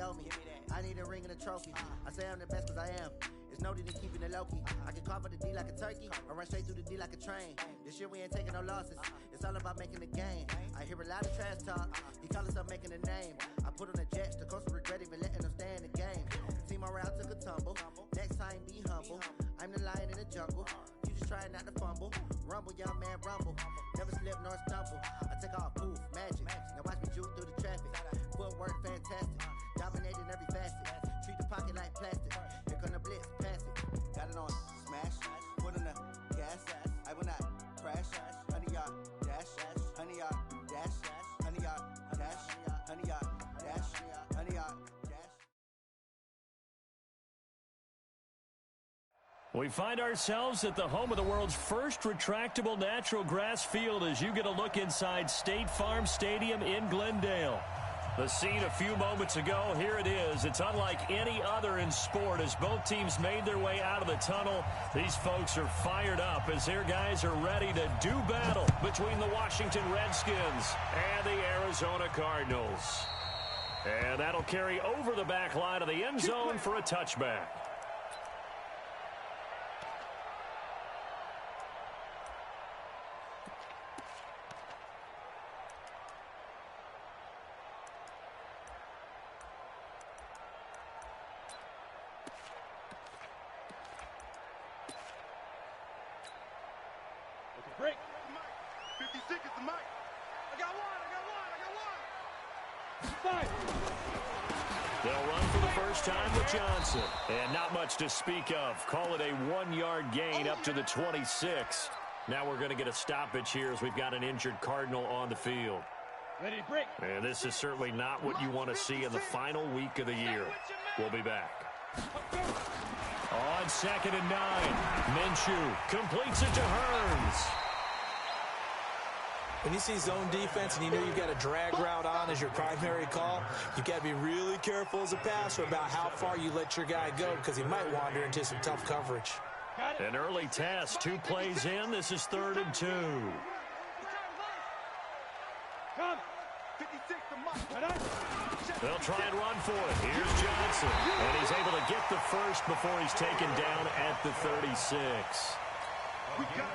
they owe me. I need a ring and a trophy. I say I'm the best cause I am. It's noted in keeping it low-key. I can carve up the D like a turkey, or run straight through the D like a train. This year we ain't taking no losses. It's all about making the game. I hear a lot of trash talk. He call himself making a name. I put on the Jets, the coach will regret even letting them stay in the game. Team morale took a tumble. Next time be humble. I'm the lion in the jungle. You just trying not to fumble. Rumble, young man, rumble. Never slip nor stumble. I take off, poof, magic. Now watch me juke through the traffic. Footwork fantastic. Dominating every facet. Treat the pocket like plastic. Here come the blitz, pass it. Got it on smash. Put in the gas. I will not crash. 100-yard dash. 100-yard dash. 100-yard dash. 100-yard dash. 100-yard dash. We find ourselves at the home of the world's first retractable natural grass field as you get a look inside State Farm Stadium in Glendale. The scene a few moments ago, here it is. It's unlike any other in sport as both teams made their way out of the tunnel. These folks are fired up as their guys are ready to do battle between the Washington Redskins and the Arizona Cardinals. And that'll carry over the back line of the end zone for a touchback. Break. 56 is the mic. I got one. 5. They'll run for the first time with Johnson. And not much to speak of. Call it a 1-yard gain up to the 26. Now we're going to get a stoppage here as we've got an injured Cardinal on the field. Ready to break. And this is certainly not what you want to see in the final week of the year. We'll be back. On 2nd and 9, Minshew completes it to Hearns. When you see zone defense and you know you've got a drag route on as your primary call, you've got to be really careful as a passer about how far you let your guy go because he might wander into some tough coverage. An early test, 2 plays in. This is 3rd and 2. Come. 56 the mic. They'll try and run for it. Here's Johnson. And he's able to get the first before he's taken down at the 36.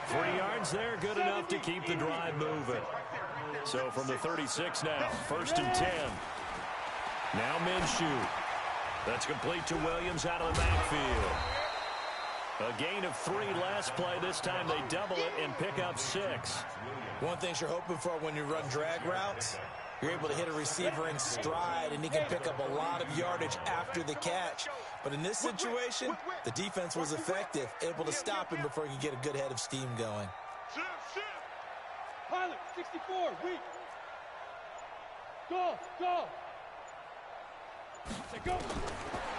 3 yards there, good enough to keep the drive moving. So from the 36 now, 1st and 10. Now Minshew. That's complete to Williams out of the backfield. A gain of 3 last play. This time they double it and pick up 6. One thing you're hoping for when you run drag routes, you're able to hit a receiver in stride and he can pick up a lot of yardage after the catch. But in this situation, the defense was effective, able to stop him before he could get a good head of steam going. Pilot, 64, weak. Go. Go.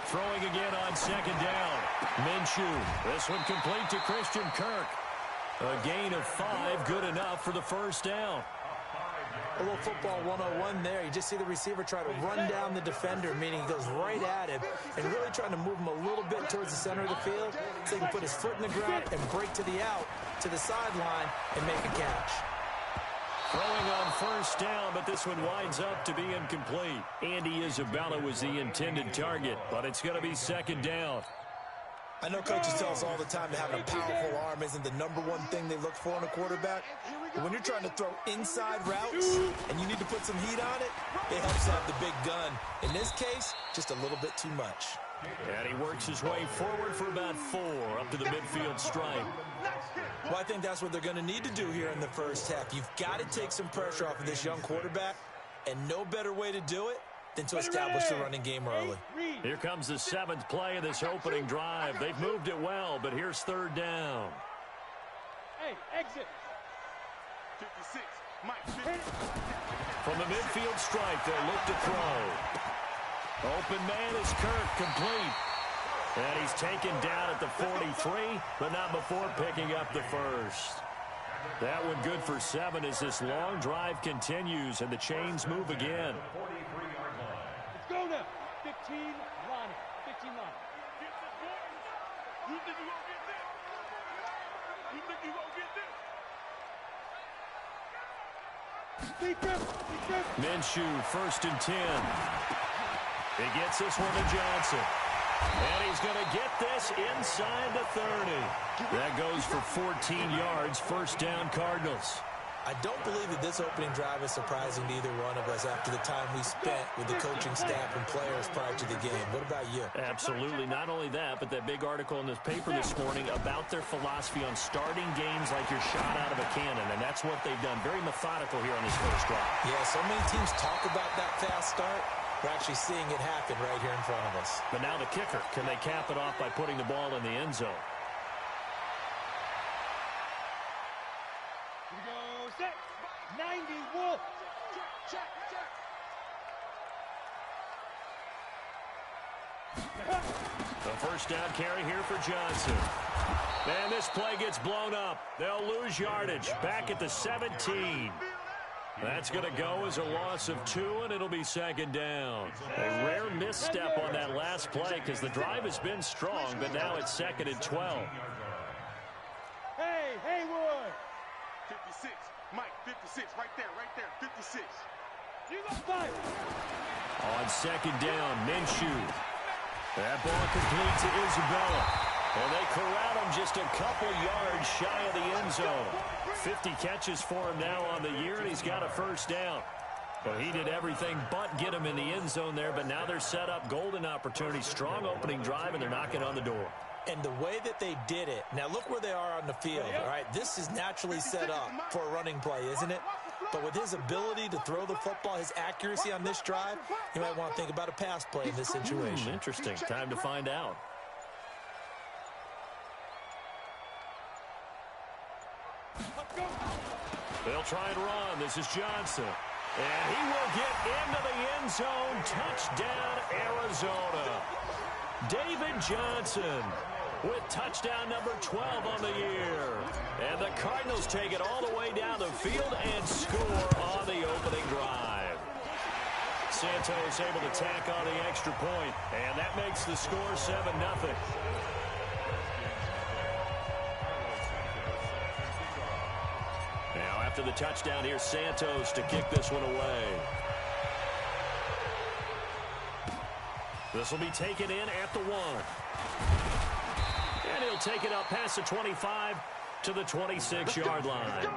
Throwing again on 2nd down. Minshew. This one complete to Christian Kirk. A gain of 5, good enough for the first down. A little football 101 there. You just see the receiver try to run down the defender, meaning he goes right at him and really trying to move him a little bit towards the center of the field so he can put his foot in the ground and break to the out, to the sideline, and make a catch. Throwing on 1st down, but this one winds up to be incomplete. Andy Isabella was the intended target, but it's going to be 2nd down. I know coaches tell us all the time that having a powerful arm isn't the #1 thing they look for in a quarterback. But when you're trying to throw inside routes and you need to put some heat on it, it helps to have the big gun. In this case, just a little bit too much. And he works his way forward for about 4 up to the midfield stripe. Well, I think that's what they're going to need to do here in the first half. You've got to take some pressure off of this young quarterback, and no better way to do it than to establish the running game early. Here comes the 7th play of this opening drive. They've moved it well, but here's 3rd down. Hey, exit. 56, Mike. From the midfield stripe, they'll look to throw. Open man is Kirk, complete. And he's taken down at the 43, but not before picking up the first. That one good for 7 as this long drive continues and the chains move again. Let's go now. 15 line. 15 line. You think you won't get this? You think you won't get this? Minshew, 1st and 10. He gets this one to Johnson. And he's going to get this inside the 30. That goes for 14 yards, first down Cardinals. I don't believe that this opening drive is surprising to either one of us after the time we spent with the coaching staff and players prior to the game. What about you? Absolutely. Not only that, but that big article in this paper this morning about their philosophy on starting games like you're shot out of a cannon, and that's what they've done. Very methodical here on this first drive. Yeah, so many teams talk about that fast start. We're actually seeing it happen right here in front of us. But now the kicker. Can they cap it off by putting the ball in the end zone? Here we go, set, 90, Wolf. The first down carry here for Johnson. And this play gets blown up. They'll lose yardage. Back at the 17. That's going to go as a loss of 2, and it'll be second down. A rare misstep on that last play because the drive has been strong, but now it's second and 12. Hey, Haywood. 56. Mike, 56. Right there, 56. You got 5. On second down, Minshew. That ball complete to Isabella. And they corral him just a couple yards shy of the end zone. 50 catches for him now on the year, and he's got a first down. Well, he did everything but get him in the end zone there, but now they're set up golden opportunity. Strong opening drive, and they're knocking on the door. And the way that they did it, now look where they are on the field, all right? This is naturally set up for a running play, isn't it? But with his ability to throw the football, his accuracy on this drive, you might want to think about a pass play in this situation. Interesting. Time to find out. They'll try and run. This is Johnson. And he will get into the end zone. Touchdown, Arizona. David Johnson with touchdown number 12 on the year. And the Cardinals take it all the way down the field and score on the opening drive. Santos able to tack on the extra point, and that makes the score 7-0. Now after the touchdown, here's Santos to kick this one away. This will be taken in at the 1. And he'll take it up past the 25 to the 26-yard line. At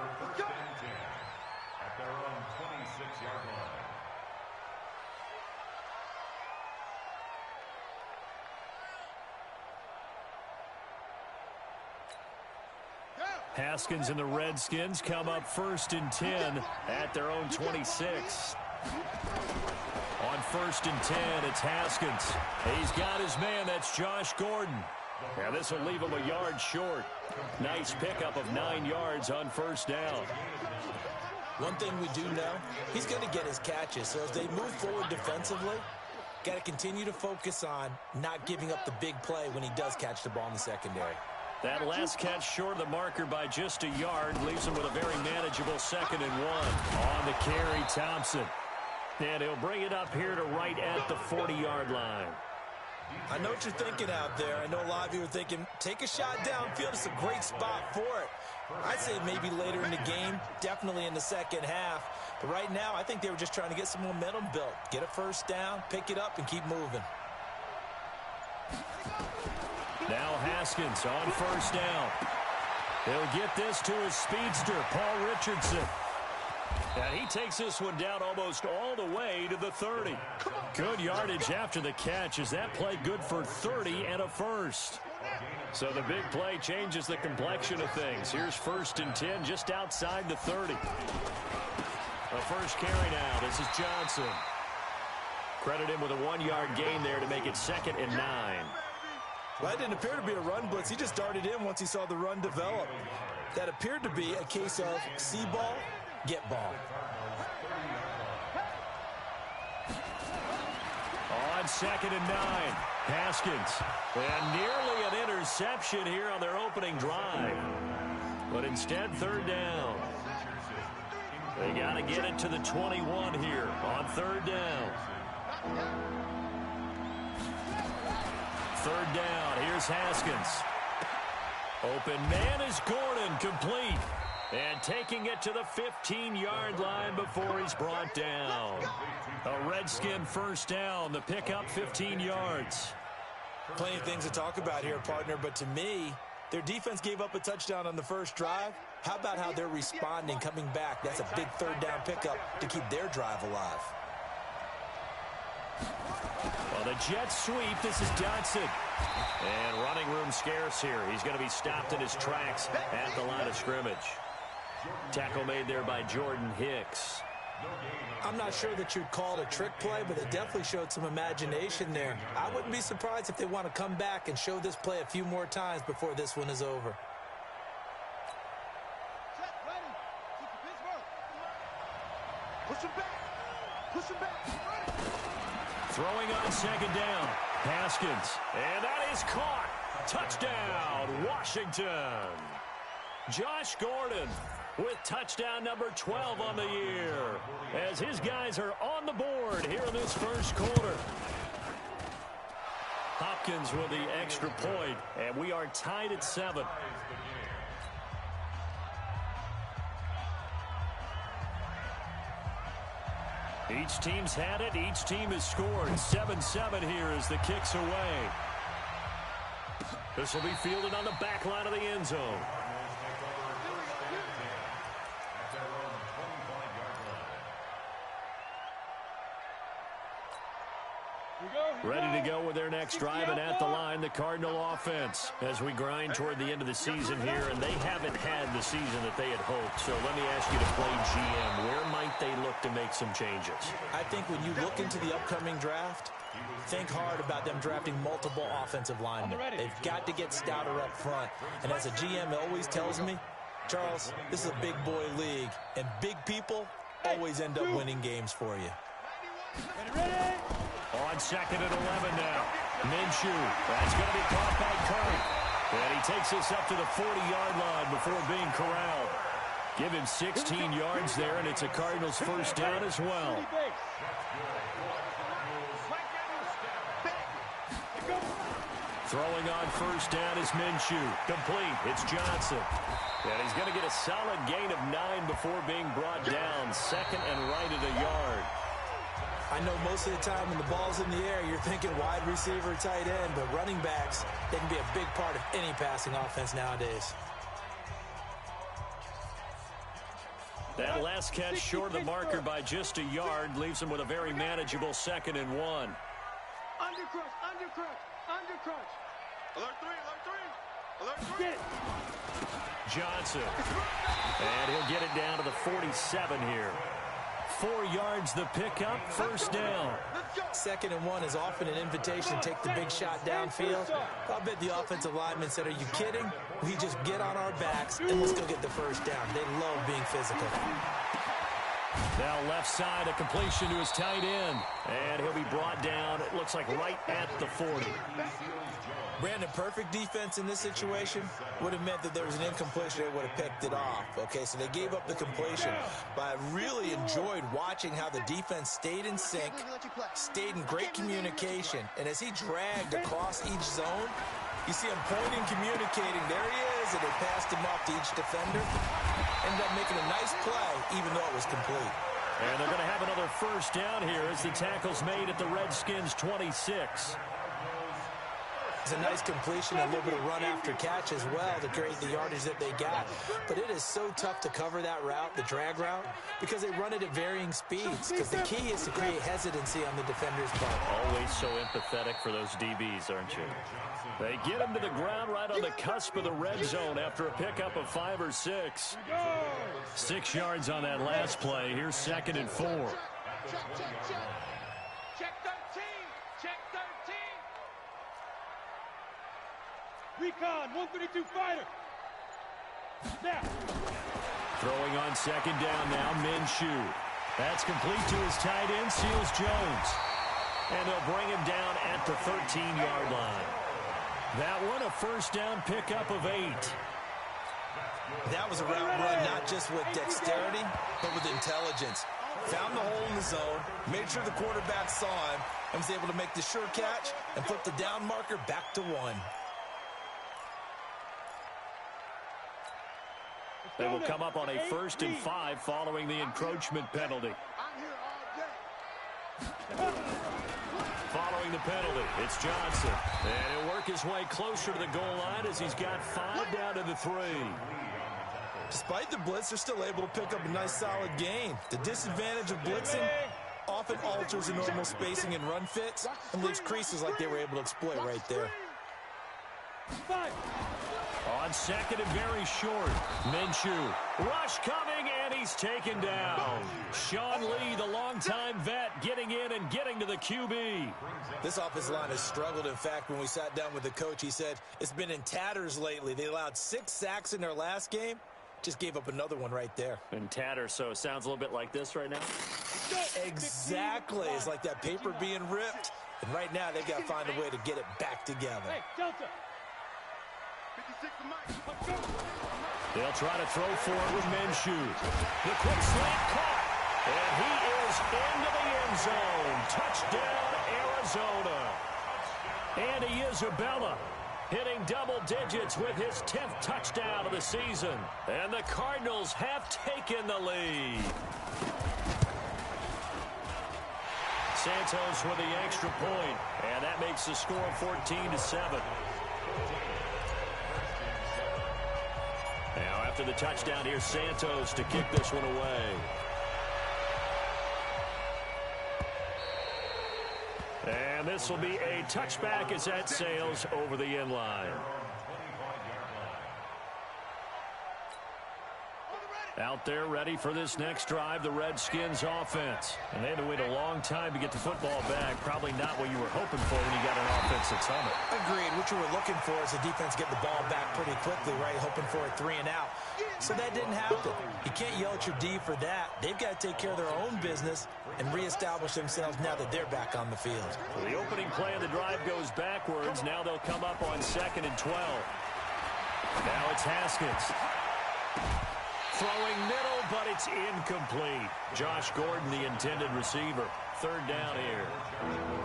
their own 26-yard line. Haskins and the Redskins come up 1st and 10 at their own 26. On 1st and 10, it's Haskins. He's got his man. That's Josh Gordon. Now this will leave him a yard short. Nice pickup of 9 yards on first down. One thing we do know, he's going to get his catches. So as they move forward defensively, got to continue to focus on not giving up the big play when he does catch the ball in the secondary. That last catch short of the marker by just a yard leaves him with a very manageable 2nd and 1. On the carry, Thompson. And he'll bring it up here to right at the 40-yard line. I know what you're thinking out there. I know a lot of you are thinking, take a shot downfield. It's a great spot for it. I'd say maybe later in the game, definitely in the second half. But right now, I think they were just trying to get some momentum built. Get a first down, pick it up, and keep moving. Now Haskins on first down. He'll get this to his speedster, Paul Richardson. And he takes this one down almost all the way to the 30. Good yardage after the catch. Is that play good for 30 and a first? So the big play changes the complexion of things. Here's 1st and 10 just outside the 30. The first carry now. This is Johnson. Credit him with a 1-yard gain there to make it 2nd and 9. Well, that didn't appear to be a run blitz. He just darted in once he saw the run develop. That appeared to be a case of see ball, get ball. On 2nd and 9, Haskins. And nearly an interception here on their opening drive. But instead, 3rd down. They got to get it to the 21 here on 3rd down. 3rd down. Here's Haskins. Open man is Gordon, complete. And taking it to the 15-yard line before he's brought down. A Redskins Redskin first down. The pickup, 15 yards. Plenty of things to talk about here, partner, but to me, their defense gave up a touchdown on the first drive. How about how they're responding, coming back? That's a big third down pickup to keep their drive alive. Well, the Jets sweep. This is Dodson. And running room scarce here. He's going to be stopped in his tracks at the line of scrimmage. Tackle made there by Jordan Hicks. I'm not sure that you'd call it a trick play, but they definitely showed some imagination there. I wouldn't be surprised if they want to come back and show this play a few more times before this one is over. Push him back. Push him back. Throwing on second down. Haskins. And that is caught. Touchdown, Washington. Josh Gordon with touchdown number 12 on the year, as his guys are on the board here in this first quarter. Hopkins with the extra point, and we are tied at 7. Each team's had it. Each team has scored. 7-7 here as the kick's away. This will be fielded on the back line of the end zone. Ready to go with their next drive, and at the line, the Cardinal offense as we grind toward the end of the season here, and they haven't had the season that they had hoped. So let me ask you to play GM. Where might they look to make some changes? I think when you look into the upcoming draft, think hard about them drafting multiple offensive linemen. They've got to get stouter up front. And as a GM always tells me, Charles, this is a big boy league, and big people always end up winning games for you. Ready? On second and 11 now. Minshew. That's going to be caught by Kirk. And he takes us up to the 40-yard line before being corralled. Give him 16 yards there, and it's a Cardinals first down as well. Throwing on first down is Minshew. Complete. It's Johnson. And he's going to get a solid gain of 9 before being brought down. Second and right at a yard. I know most of the time when the ball's in the air, you're thinking wide receiver, tight end, but running backs, they can be a big part of any passing offense nowadays. That last catch short of the marker by just a yard leaves him with a very manageable 2nd and 1. Under crunch, under crunch, under crunch. Alert 3, alert 3. Alert 3. Get it. Johnson. And he'll get it down to the 47 here. 4 yards the pickup, first down. 2nd and 1 is often an invitation to take the big shot downfield. I'll bet the offensive lineman said, are you kidding? We just get on our backs and let's go get the first down. They love being physical. Now left side, a completion to his tight end. And he'll be brought down, it looks like right at the 40. Brandon, perfect defense in this situation would have meant that there was an incompletion. They would have picked it off. Okay, so they gave up the completion. But I really enjoyed watching how the defense stayed in sync, stayed in great communication. And as he dragged across each zone, you see him pointing, communicating. There he is, and they passed him off to each defender. Ended up making a nice play, even though it was complete. And they're going to have another first down here as the tackle's made at the Redskins 26. It's a nice completion, a little bit of run after catch as well to create the yardage that they got. But it is so tough to cover that route, the drag route, because they run it at varying speeds. Because the key is to create hesitancy on the defender's part. Always so empathetic for those DBs, aren't you? They get him to the ground right on the cusp of the red zone after a pickup of 5 or 6. 6 yards on that last play. Here's 2nd and 4. Check 13. Check 13. Recon, 132 fighter. Now. Throwing on second down now, Minshew. That's complete to his tight end, Seals Jones. And they'll bring him down at the 13-yard line. That one, a first down pickup of 8. That was a route run not just with dexterity, but with intelligence. Found the hole in the zone, made sure the quarterback saw him, and was able to make the sure catch and flip the down marker back to 1. They will come up on a 1st and 5 following the encroachment penalty. I'm here all day. Following the penalty, it's Johnson. And he'll work his way closer to the goal line as he's got 5 down to the 3. Despite the blitz, they're still able to pick up a nice, solid gain. The disadvantage of blitzing often alters the normal spacing and run fits and leaves creases like they were able to exploit right there. On second and very short, Minshew. Rush coming, and he's taken down. Sean Lee, the longtime vet, getting in and getting to the QB. This offensive line has struggled. In fact, when we sat down with the coach, he said it's been in tatters lately. They allowed 6 sacks in their last game. Just gave up another one right there. In tatters, so it sounds a little bit like this right now? Exactly. It's like that paper being ripped. And right now, they've got to find a way to get it back together. Hey, Delta. They'll try to throw for it with Minshew. The quick slant caught. And he is into the end zone. Touchdown, Arizona. Andy Isabella hitting double digits with his 10th touchdown of the season. And the Cardinals have taken the lead. Santos with the extra point. And that makes the score 14-7. Now after the touchdown, here's Santos to kick this one away. And this will be a touchback as that sails over the end line. Out there ready for this next drive, the Redskins offense. And they had to wait a long time to get the football back. Probably not what you were hoping for when you got an offense that's humming. Agreed. What you were looking for is the defense get the ball back pretty quickly, right? Hoping for a 3 and out. So that didn't happen. You can't yell at your D for that. They've got to take care of their own business and reestablish themselves now that they're back on the field. Well, the opening play of the drive goes backwards. Now they'll come up on 2nd and 12. Now it's Haskins. Throwing middle, but it's incomplete. Josh Gordon, the intended receiver. 3rd down here.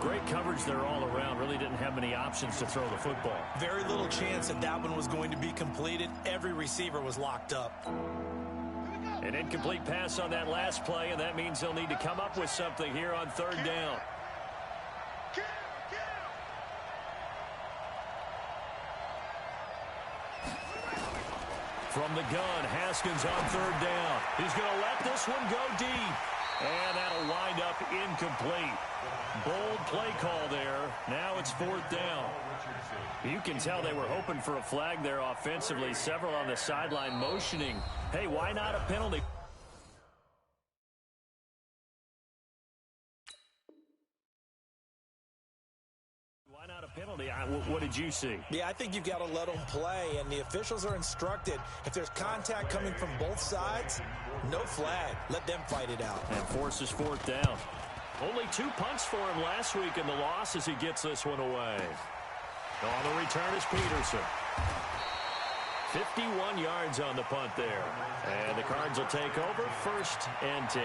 Great coverage there all around. Really didn't have many options to throw the football. Very little chance that that one was going to be completed. Every receiver was locked up. An incomplete pass on that last play, and that means they'll need to come up with something here on 3rd down. From the gun, Haskins on 3rd down. He's going to let this one go deep. And that'll wind up incomplete. Bold play call there. Now it's 4th down. You can tell they were hoping for a flag there offensively. Several on the sideline motioning. Hey, why not a penalty? Penalty. What did you see? Yeah, I think you've got to let them play, and the officials are instructed. If there's contact coming from both sides, no flag. Let them fight it out. And forces 4th down. Only 2 punts for him last week in the loss as he gets this one away. On the return is Peterson. 51 yards on the punt there. And the Cards will take over 1st and 10.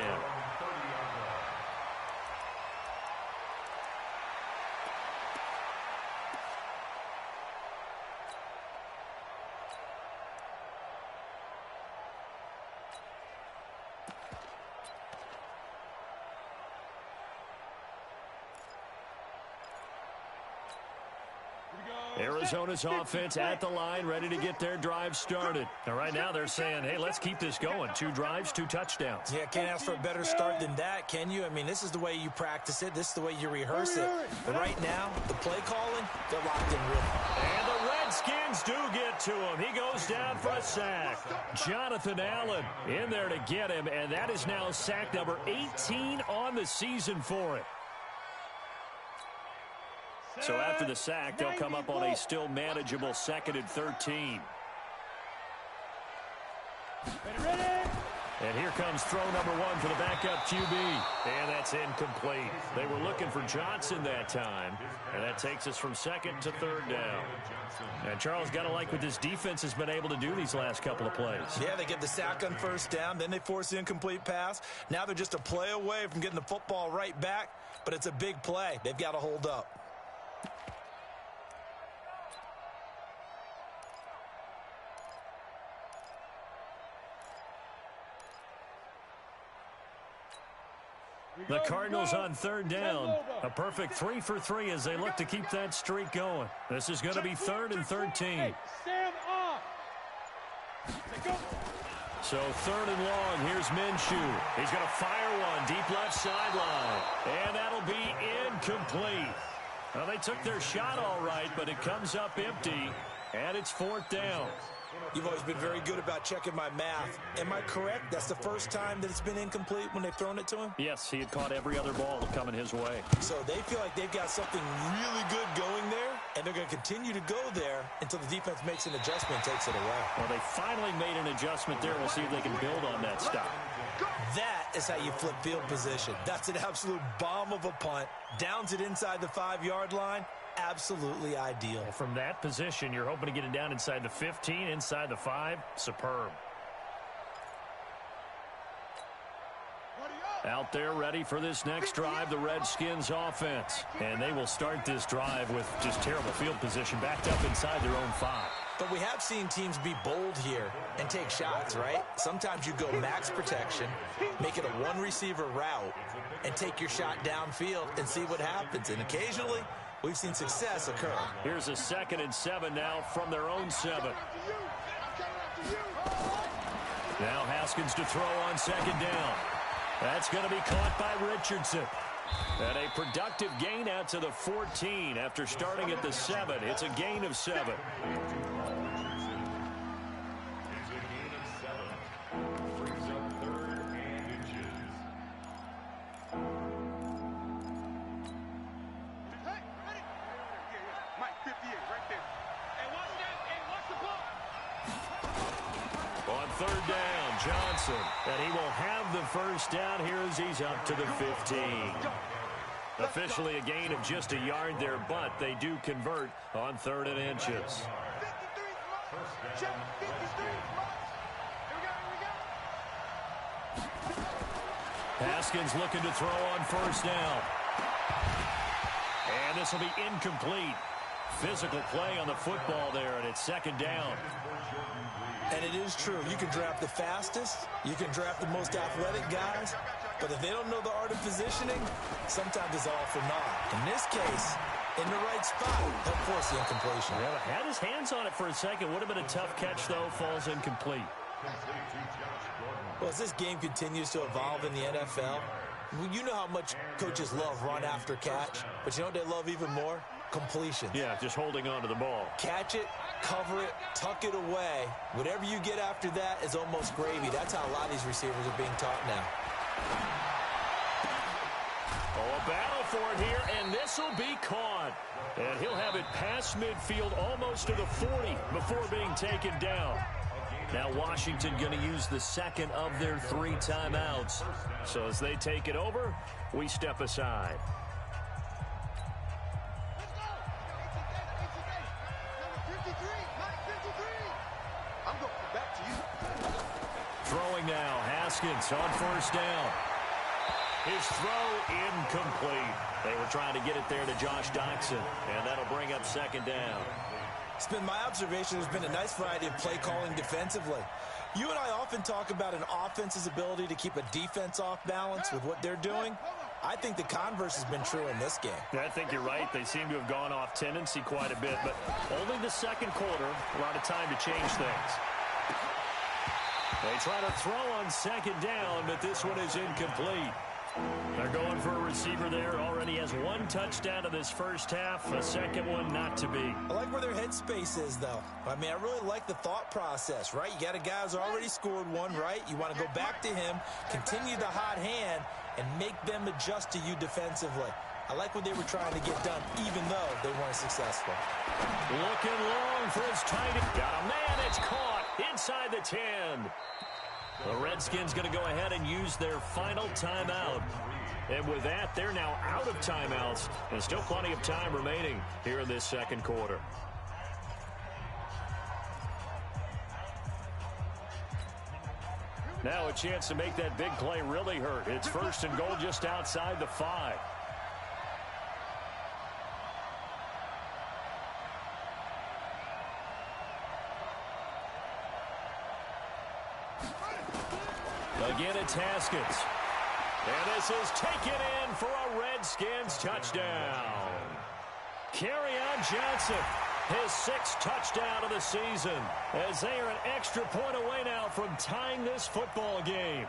Arizona's offense at the line, ready to get their drive started. Now, right now, they're saying, hey, let's keep this going. 2 drives, 2 touchdowns. Yeah, can't ask for a better start than that, can you? I mean, this is the way you practice it. This is the way you rehearse it. But right now, the play calling, they're locked in rhythm. And the Redskins do get to him. He goes down for a sack. Jonathan Allen in there to get him, and that is now sack number 18 on the season for it. So after the sack, they'll come up on a still manageable 2nd and 13. And here comes throw number 1 for the backup QB. And that's incomplete. They were looking for Johnson that time. And that takes us from 2nd to 3rd down. And Charles, got to like what this defense has been able to do these last couple of plays. Yeah, they get the sack on 1st down. Then they force the incomplete pass. Now they're just a play away from getting the football right back. But it's a big play. They've got to hold up. The Cardinals on third down. A perfect 3 for 3 as they look to keep that streak going. This is going to be 3rd and 13. Stand off. So 3rd and long. Here's Minshew. He's going to fire one deep left sideline. And that'll be incomplete. Well, they took their shot all right, but it comes up empty. And it's 4th down. You've always been very good about checking my math. Am I correct? That's the first time that it's been incomplete when they've thrown it to him? Yes, he had caught every other ball coming his way. So they feel like they've got something really good going there, and they're going to continue to go there until the defense makes an adjustment and takes it away. Well, they finally made an adjustment there. We'll see if they can build on that stop. That is how you flip field position. That's an absolute bomb of a punt. Downs it inside the 5-yard line. Absolutely ideal. Well, from that position, you're hoping to get it down inside the 15, inside the 5. Superb. Out there ready for this next drive, the Redskins offense. And they will start this drive with just terrible field position backed up inside their own 5. But we have seen teams be bold here and take shots, right? Sometimes you go max protection, make it a one-receiver route, and take your shot downfield and see what happens. And occasionally, we've seen success occur. Here's a 2nd and 7 now from their own 7. Now Haskins to throw on 2nd down. That's going to be caught by Richardson. And a productive gain out to the 14 after starting at the 7. It's a gain of 7. Third down, Johnson, and he will have the first down here as he's up to the 15. Officially a gain of just a yard there, but they do convert on 3rd and inches. Haskins looking to throw on 1st down. And this will be incomplete. Physical play on the football there, and it's 2nd down. And it is true. You can draft the fastest. You can draft the most athletic guys. But if they don't know the art of positioning, sometimes it's all for naught. In this case, in the right spot, he'll force the incompletion. Yeah, had his hands on it for a second. Would have been a tough catch, though. Falls incomplete. Well, as this game continues to evolve in the NFL, you know how much coaches love run after catch. But you know what they love even more? Completions. Yeah, just holding on to the ball. Catch it, cover it, tuck it away. Whatever you get after that is almost gravy. That's how a lot of these receivers are being taught now. Oh, a battle for it here, and this will be caught. And he'll have it past midfield almost to the 40 before being taken down. Now Washington going to use the 2nd of their 3 timeouts. So as they take it over, we step aside. Throwing now, Haskins on 1st down. His throw incomplete. They were trying to get it there to Josh Doctson, and that'll bring up 2nd down. It's been my observation there's been a nice variety of play calling defensively. You and I often talk about an offense's ability to keep a defense off balance with what they're doing. I think the converse has been true in this game. I think you're right. They seem to have gone off tendency quite a bit, but only the 2nd quarter, a lot of time to change things. They try to throw on 2nd down, but this one is incomplete. They're going for a receiver there. Already has 1 touchdown in this first half. A 2nd one not to be. I like where their headspace is, though. I mean, I really like the thought process, right? You got a guy who's already scored 1, right? You want to go back to him, continue the hot hand, and make them adjust to you defensively. I like what they were trying to get done, even though they weren't successful. Looking long for his tight end. Got a man. It's caught inside the 10. The Redskins going to go ahead and use their final timeout. And with that, they're now out of timeouts. And still plenty of time remaining here in this 2nd quarter. Now a chance to make that big play really hurt. It's 1st and goal just outside the 5. Again, it's Haskins. And this is taken in for a Redskins touchdown. Kerryon Johnson, his 6th touchdown of the season, as they are an extra point away now from tying this football game.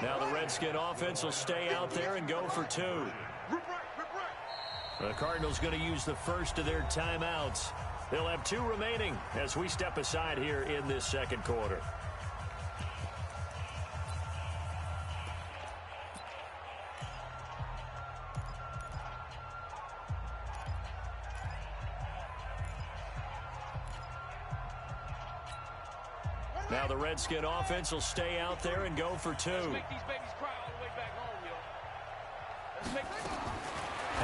Now the Redskin offense will stay out there and go for 2. The Cardinals going to use the first of their timeouts. They'll have 2 remaining as we step aside here in this second quarter. Now the Redskin offense will stay out there and go for 2. Let's make these babies cry all the way back home, yo. Let's make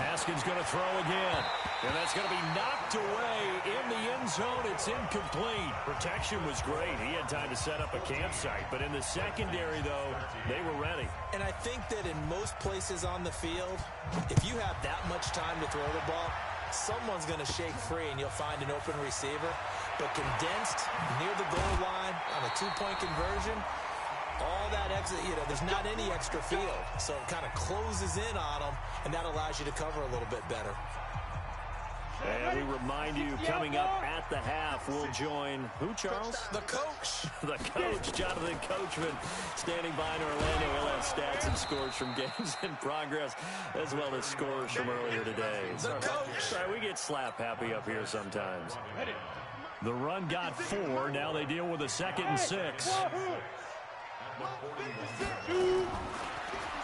Haskins going to throw again. And that's going to be knocked away in the end zone. It's incomplete. Protection was great. He had time to set up a campsite. But in the secondary, though, they were ready. And I think that in most places on the field, if you have that much time to throw the ball, someone's going to shake free and you'll find an open receiver. But condensed near the goal line on a 2-point conversion, all that exit, there's not any extra field. So it kind of closes in on them, and that allows you to cover a little bit better. And we remind you, coming up at the half, we'll join who, Charles? The coach. The coach, Jonathan Coachman, standing by in Orlando. He'll have stats and scores from games in progress, as well as scores from earlier today. The coach. Sorry, we get slap happy up here sometimes. The run got 4. Now they deal with a 2nd and 6.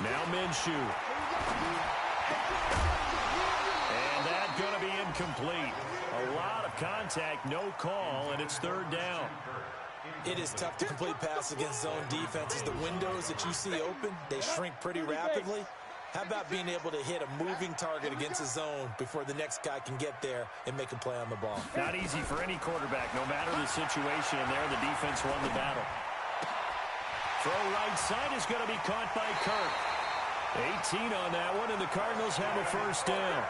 Now Minshew. And that's going to be incomplete. A lot of contact, no call, and it's 3rd down. It is tough to complete pass against zone defenses. The windows that you see open, they shrink pretty rapidly. How about being able to hit a moving target against a zone before the next guy can get there and make a play on the ball? Not easy for any quarterback, no matter the situation, and there the defense won the battle. Throw right side is going to be caught by Kirk. 18 on that one, and the Cardinals have a 1st down.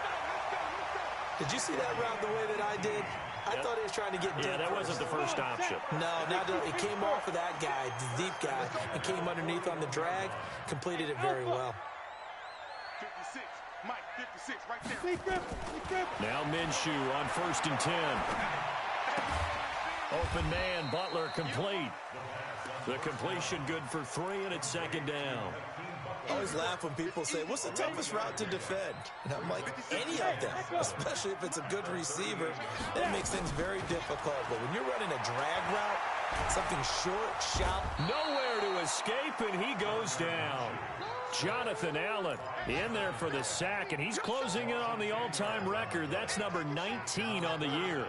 Did you see that route the way that I did? I thought he was trying to get deep. Yeah, that wasn't the first option. No, it came off of that guy, the deep guy, and came underneath on the drag, completed it very well. 56, Mike, 56, right there. Now Minshew on 1st and 10. Open man, Butler complete. The completion good for 3, and it's 2nd down. I always laugh when people say, what's the toughest route to defend? And I'm like, any of them, especially if it's a good receiver. That makes things very difficult. But when you're running a drag route, something short, shallow. Nowhere to escape, and he goes down. Jonathan Allen in there for the sack, and he's closing in on the all-time record. That's number 19 on the year.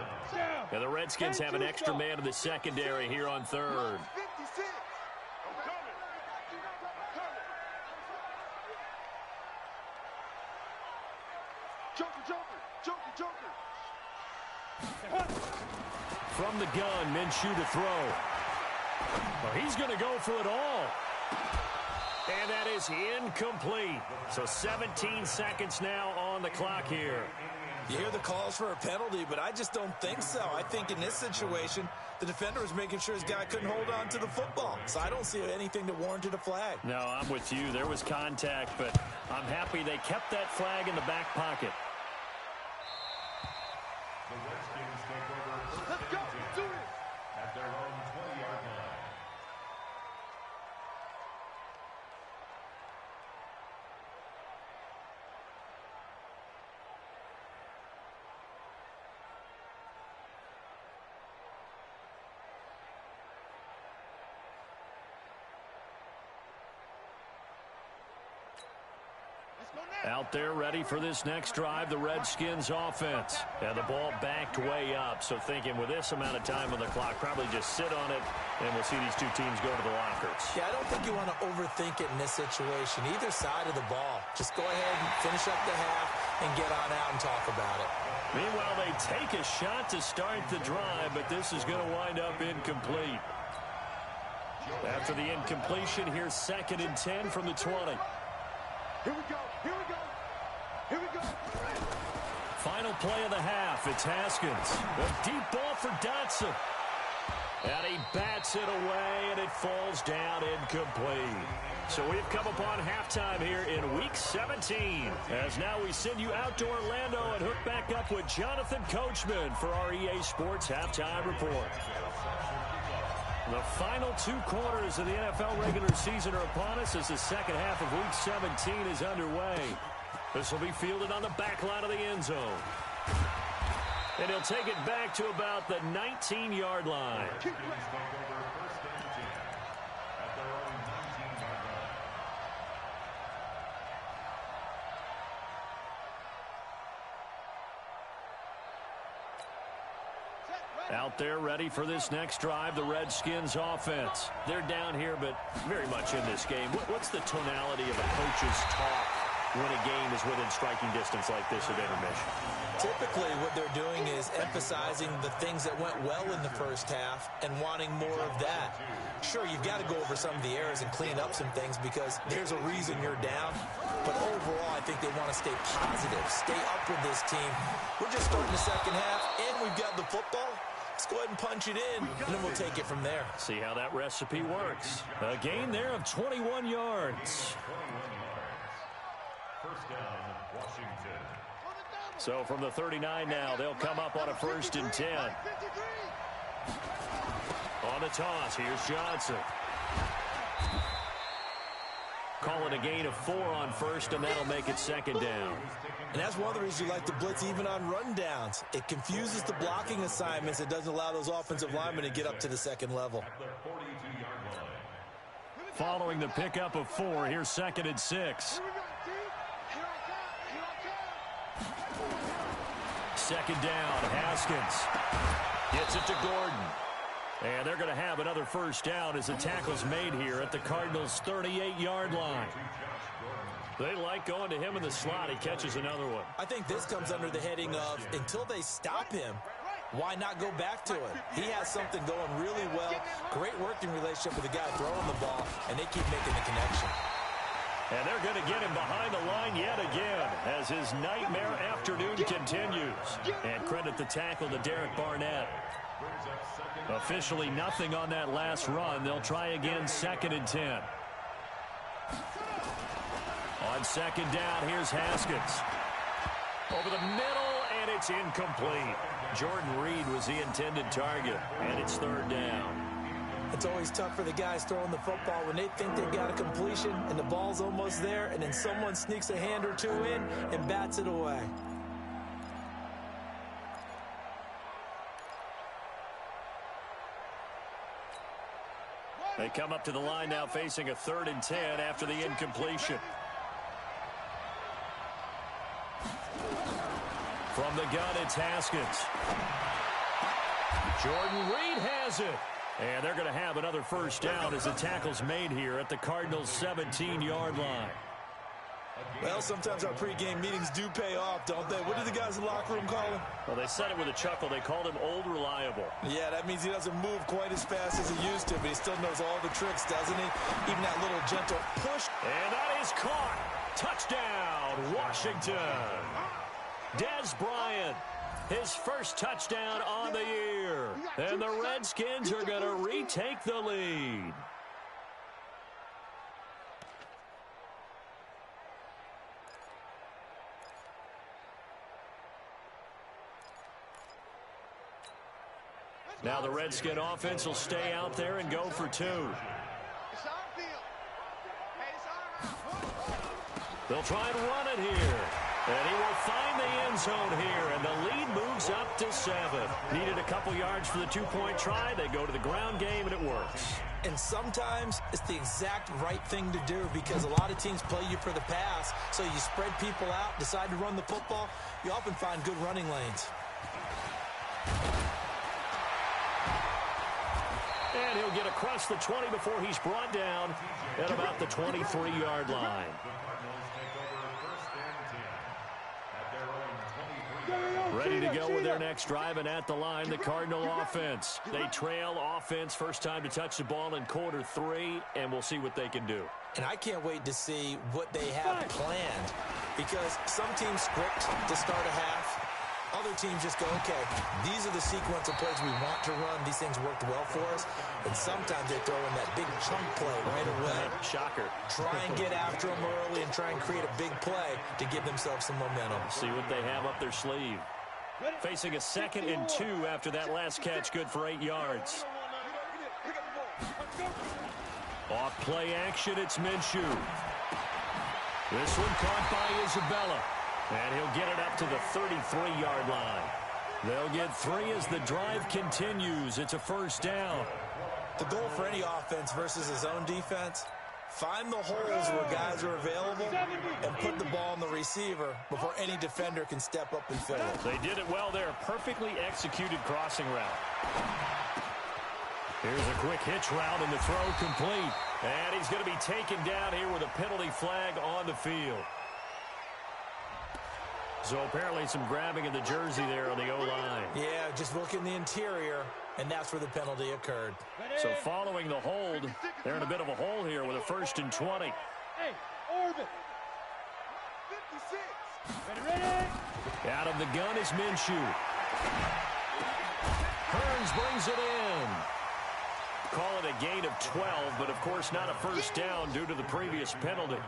And the Redskins have an extra man in the secondary here on 3rd. From the gun, Minshew to throw. Well, he's going to go for it all. And that is incomplete. So 17 seconds now on the clock here. You hear the calls for a penalty, but I just don't think so. I think in this situation, the defender was making sure his guy couldn't hold on to the football. So I don't see anything to warrant a flag. No, I'm with you. There was contact, but I'm happy they kept that flag in the back pocket. The Redskins take over. Let's go. Do it. At their own 20-yard line. Out there ready for this next drive, the Redskins offense. And the ball backed way up. So thinking with this amount of time on the clock, probably just sit on it, and we'll see these two teams go to the lockers. Yeah, I don't think you want to overthink it in this situation. Either side of the ball. Just go ahead and finish up the half and get on out and talk about it. Meanwhile, they take a shot to start the drive, but this is going to wind up incomplete. After the incompletion, here's 2nd and 10 from the 20. Here we go. Here we go. Here we go. Final play of the half. It's Haskins. A deep ball for Dotson. And he bats it away, and it falls down incomplete. So we've come upon halftime here in Week 17. As now we send you out to Orlando and hook back up with Jonathan Coachman for our EA Sports Halftime Report. The final 2 quarters of the NFL regular season are upon us as the second half of Week 17 is underway. This will be fielded on the back line of the end zone. And he'll take it back to about the 19-yard line. Out there ready for this next drive, the Redskins offense. They're down here, but very much in this game. What's the tonality of a coach's talk when a game is within striking distance like this at intermission? Typically, what they're doing is emphasizing the things that went well in the first half and wanting more of that. Sure, you've got to go over some of the errors and clean up some things because there's a reason you're down. But overall, I think they want to stay positive, stay up with this team. We're just starting the second half, and we've got the football. Let's go ahead and punch it in, and then we'll take it from there. See how that recipe works. A gain there of 21 yards. First down, Washington. So from the 39 now, they'll come up on a 1st and 10. On the toss, here's Johnson. Calling a gain of 4 on 1st, and that'll make it 2nd down. And that's one of the reasons you like to blitz even on rundowns. It confuses the blocking assignments. It doesn't allow those offensive linemen to get up to the second level. Following the pickup of 4, here's 2nd and 6. 2nd down, Haskins gets it to Gordon. And they're going to have another 1st down as the tackle's made here at the Cardinals' 38-yard line. They like going to him in the slot. He catches another one. I think this comes under the heading of until they stop him, why not go back to it? He has something going really well. Great working relationship with the guy throwing the ball, and they keep making the connection. And they're going to get him behind the line yet again as his nightmare afternoon continues. And credit the tackle to Derek Barnett. Officially nothing on that last run. They'll try again 2nd and 10. On 2nd down, here's Haskins. Over the middle, and it's incomplete. Jordan Reed was the intended target, and it's 3rd down. It's always tough for the guys throwing the football when they think they've got a completion and the ball's almost there, and then someone sneaks a hand or 2 in and bats it away. They come up to the line now facing a 3rd and 10 after the incompletion. From the gun, it's Haskins. Jordan Reed has it. And they're going to have another 1st down as the tackle's made here at the Cardinals' 17-yard line. Well, sometimes our pregame meetings do pay off, don't they? What did the guys in the locker room call him? Well, they said it with a chuckle. They called him Old Reliable. Yeah, that means he doesn't move quite as fast as he used to, but he still knows all the tricks, doesn't he? Even that little gentle push. And that is caught. Touchdown, Washington. Dez Bryant, his 1st touchdown on the year. And the Redskins are going to retake the lead. Now the Redskin offense will stay out there and go for 2. They'll try and run it here. And he will find the end zone here, and the lead moves up to 7. Needed a couple yards for the 2-point try. They go to the ground game, and it works. And sometimes it's the exact right thing to do because a lot of teams play you for the pass, so you spread people out, decide to run the football. You often find good running lanes. And he'll get across the 20 before he's brought down at about the 23-yard line. Ready to go with their next drive, and at the line, the Cardinal offense. They trail offense, first time to touch the ball in quarter 3, and we'll see what they can do. And I can't wait to see what they have planned, because some teams script to start a half. Other teams just go, okay, these are the sequence of plays we want to run. These things worked well for us. And sometimes they throw in that big chunk play right away. Shocker. Try and get after them early and try and create a big play to give themselves some momentum. See what they have up their sleeve. Facing a 2nd and 2 after that last catch, good for 8 yards. Off play action, it's Minshew. This one caught by Isabella. And he'll get it up to the 33-yard line. They'll get 3 as the drive continues. It's a first down. The goal for any offense versus his own defense, find the holes where guys are available and put the ball on the receiver before any defender can step up and fill it. They did it well there. Perfectly executed crossing route. Here's a quick hitch route and the throw complete. And he's going to be taken down here with a penalty flag on the field. So apparently some grabbing of the jersey there on the O-line. Yeah, just look in the interior, and that's where the penalty occurred. So following the hold, they're in a bit of a hole here with a 1st and 20. Hey, orbit. 56. Ready. Out of the gun is Minshew. Hearns brings it in. Call it a gain of 12, but of course not a first down due to the previous penalty.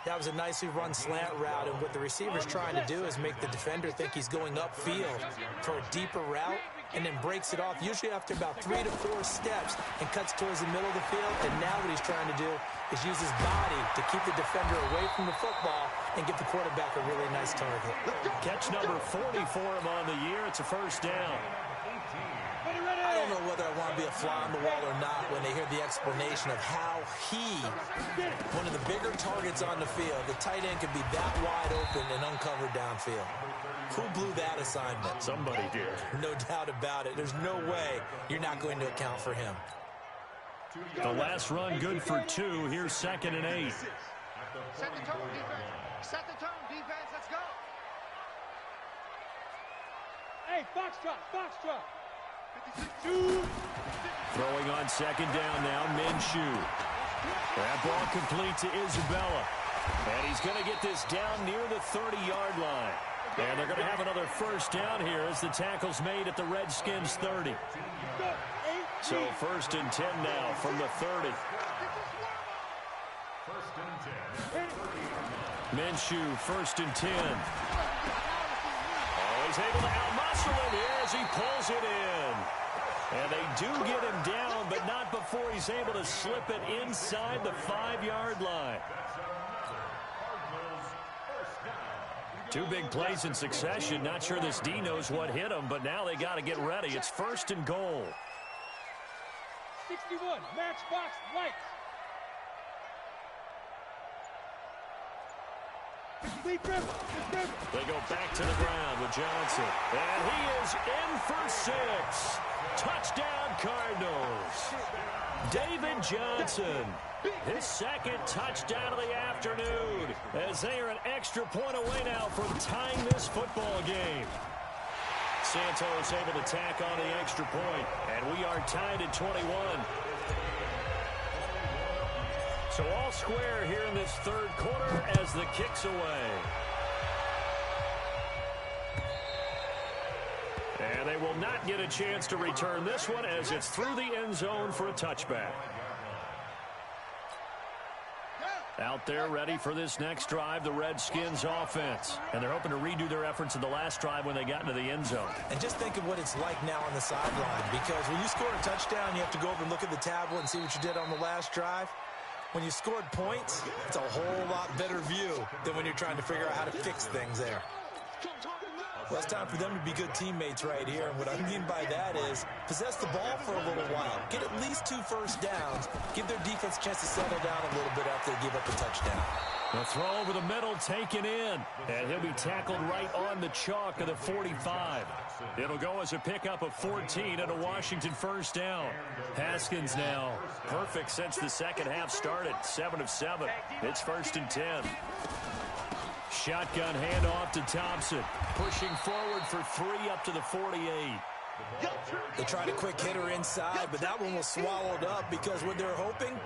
That was a nicely run slant route, and what the receiver's trying to do is make the defender think he's going upfield for a deeper route, and then breaks it off, usually after about 3 to 4 steps, and cuts towards the middle of the field. And now what he's trying to do is use his body to keep the defender away from the football and give the quarterback a really nice target. Catch number 40 for him on the year. It's a first down. I don't know whether I want to be a fly on the wall or not when they hear the explanation of how he, one of the bigger targets on the field, the tight end could be that wide open and uncovered downfield. Who blew that assignment? Somebody did. No doubt about it. There's no way you're not going to account for him. The last run good for 2. Here's 2nd and 8. Set the tone, defense. Set the tone, defense. Let's go. Hey, foxtrot. Throwing on 2nd down now, Minshew. That ball complete to Isabella. And he's going to get this down near the 30-yard line. And they're going to have another first down here as the tackle's made at the Redskins 30. So 1st and 10 now from the 30. 1st and 10. Minshew, 1st and 10. Oh, he's able to out-muscle him here as he pulls it in. And they do get him down, but not before he's able to slip it inside the 5-yard line. 2 big plays in succession. Not sure this D knows what hit him, but now they got to get ready. It's 1st and goal. 61, matchbox lights. They go back to the ground with Johnson. And he is in for 6. Touchdown, Cardinals. David Johnson, his 2nd touchdown of the afternoon, as they are an extra point away now from tying this football game. Santos able to tack on the extra point, and we are tied at 21. So all square here in this 3rd quarter as the kick's away. And they will not get a chance to return this one as it's through the end zone for a touchback. Out there ready for this next drive, the Redskins offense. And they're hoping to redo their efforts in the last drive when they got into the end zone. And just think of what it's like now on the sideline, because when you score a touchdown, you have to go over and look at the tablet and see what you did on the last drive. When you scored points, it's a whole lot better view than when you're trying to figure out how to fix things there. Well, it's time for them to be good teammates right here. And what I mean by that is possess the ball for a little while. Get at least 2 first downs. Give their defense a chance to settle down a little bit after they give up a touchdown. The throw over the middle taken in. And he'll be tackled right on the chalk of the 45. It'll go as a pickup of 14 and a Washington first down. Haskins now perfect since the second half started. 7 of 7. It's 1st and 10. Shotgun handoff to Thompson. Pushing forward for 3 up to the 48. They tried a quick hitter inside, but that one was swallowed up because what they're hoping,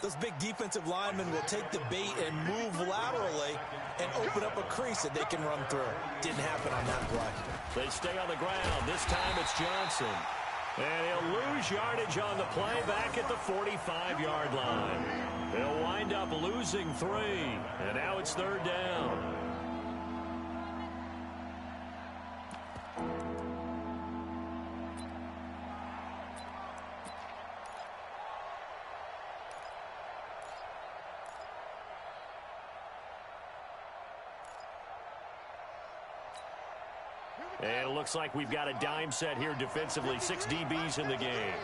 those big defensive linemen will take the bait and move laterally and open up a crease that they can run through. Didn't happen on that play. They stay on the ground. This time it's Johnson. And he'll lose yardage on the play back at the 45-yard line. He'll wind up losing 3. And now it's 3rd down. And it looks like we've got a dime set here defensively. 6 DBs in the game.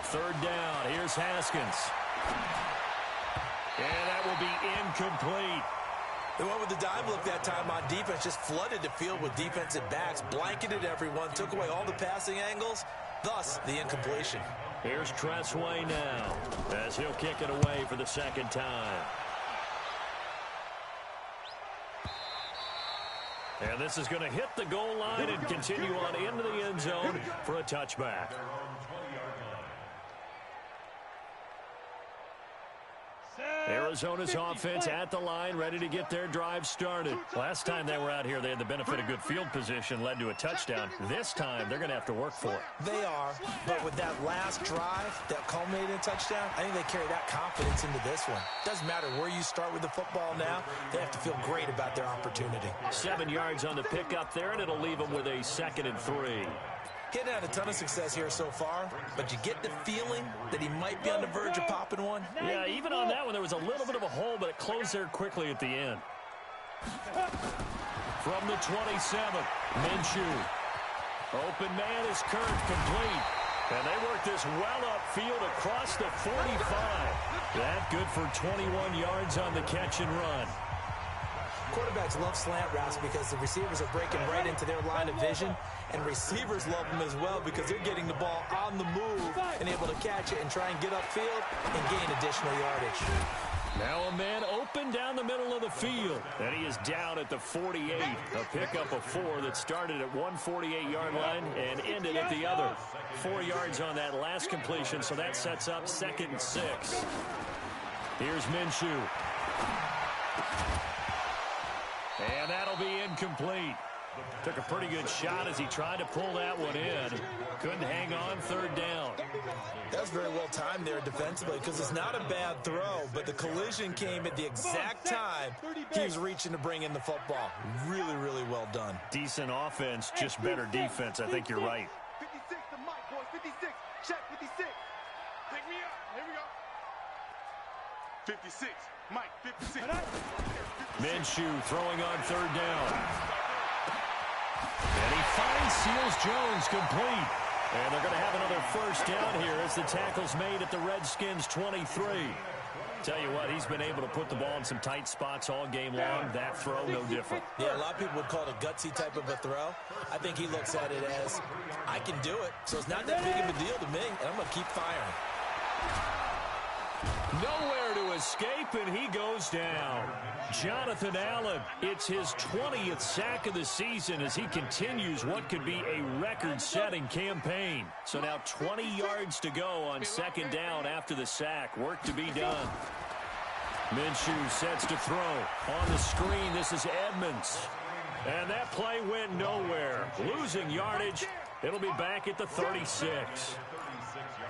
3rd down. Here's Haskins. And that will be incomplete. They went with the dime look that time on defense. Just flooded the field with defensive backs. Blanketed everyone. Took away all the passing angles. Thus, the incompletion. Here's Tressway now as he'll kick it away for the 2nd time. And this is going to hit the goal line and continue on into the end zone for a touchback. Arizona's offense at the line, ready to get their drive started. Last time they were out here, they had the benefit of good field position, led to a touchdown. This time, they're going to have to work for it. They are, but with that last drive that culminated in a touchdown, I think they carry that confidence into this one. Doesn't matter where you start with the football now, they have to feel great about their opportunity. 7 yards on the pickup there, and it'll leave them with a 2nd and 3. He hadn't had a ton of success here so far, but you get the feeling that he might be on the verge of popping one. Yeah, even on that one, there was a little bit of a hole, but it closed there quickly at the end. From the 27, Minshew. Open man is Kirk, complete. And they work this well upfield across the 45. That good for 21 yards on the catch and run. Quarterbacks love slant routes because the receivers are breaking right into their line of vision, and receivers love them as well because they're getting the ball on the move and able to catch it and try and get upfield and gain additional yardage. Now a man open down the middle of the field, and he is down at the 48. A pickup of 4 that started at 148-yard line and ended at the other. 4 yards on that last completion, so that sets up 2nd and 6. Here's Minshew. And that'll be incomplete. Took a pretty good shot as he tried to pull that one in. Couldn't hang on, 3rd down. That was very well timed there defensively because it's not a bad throw, but the collision came at the exact time he was reaching to bring in the football. Really, really well done. Decent offense, just better defense. I think you're right. 56 to Mike, boys. 56. Check 56. Pick me up. Here we go. 56. Mike, 56. Minshew throwing on 3rd down. And he finds Seals Jones complete. And they're going to have another 1st down here as the tackle's made at the Redskins 23. Tell you what, he's been able to put the ball in some tight spots all game long. That throw, no different. Yeah, a lot of people would call it a gutsy type of a throw. I think he looks at it as, I can do it, so it's not that big of a deal to me, and I'm going to keep firing. Nowhere to escape, and he goes down. Jonathan Allen, it's his 20th sack of the season as he continues what could be a record-setting campaign. So now 20 yards to go on 2nd down after the sack. Work to be done. Minshew sets to throw. On the screen, this is Edmonds. And that play went nowhere. Losing yardage. It'll be back at the 36.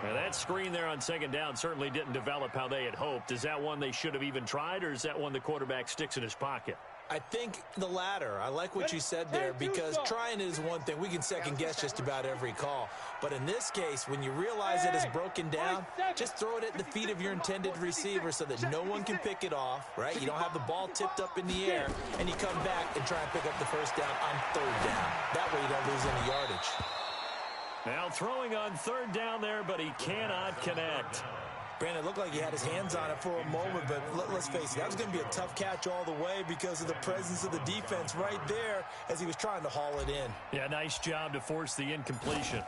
Now that screen there on 2nd down certainly didn't develop how they had hoped. Is that one they should have even tried, or is that one the quarterback sticks in his pocket? I think the latter. I like what you said there because trying is one thing. We can second guess just about every call. But in this case, when you realize that it's broken down, just throw it at the feet of your intended receiver so that no one can pick it off, right? You don't have the ball tipped up in the air, and you come back and try and pick up the 1st down on 3rd down. That way you don't lose any yardage. Now throwing on 3rd down there, but he cannot connect. Brandon, it looked like he had his hands on it for a moment, but let's face it, that was going to be a tough catch all the way because of the presence of the defense right there as he was trying to haul it in. Yeah, nice job to force the incompletion.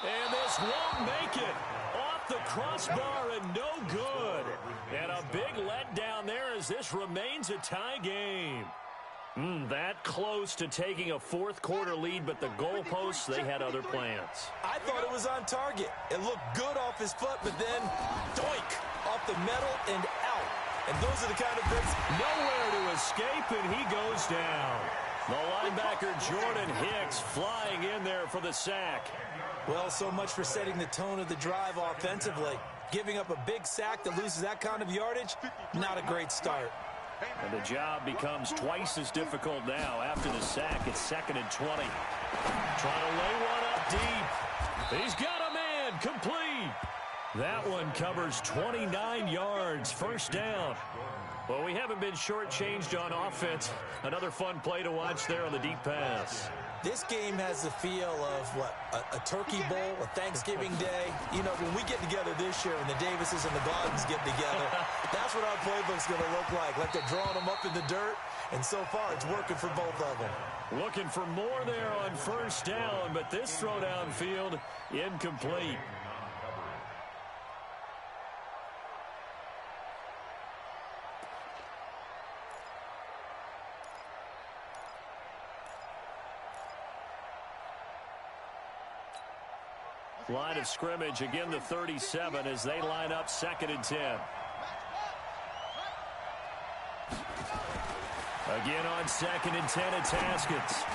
And this won't make it. Off the crossbar and no good. And a big letdown touchdown there as this remains a tie game. That close to taking a fourth-quarter lead, but the goalposts, they had other plans. I thought it was on target. It looked good off his foot, but then, doink, off the metal and out. And those are the kind of things. Nowhere to escape, and he goes down. The linebacker, Jordan Hicks, flying in there for the sack. Well, so much for setting the tone of the drive offensively. Giving up a big sack that loses that kind of yardage, not a great start. And the job becomes twice as difficult now. After the sack, it's 2nd and 20. Trying to lay one up deep. He's got a man, complete. That one covers 29 yards, first down. Well, we haven't been shortchanged on offense. Another fun play to watch there on the deep pass. This game has the feel of, a turkey bowl, a Thanksgiving day. You know, when we get together this year and the Davises and the Gardens get together, that's what our playbook's going to look like. Like they're drawing them up in the dirt, and so far it's working for both of them. Looking for more there on first down, but this throw downfield, incomplete. Line of scrimmage, again the 37 as they line up 2nd and 10. Again on 2nd and 10, it's Haskins.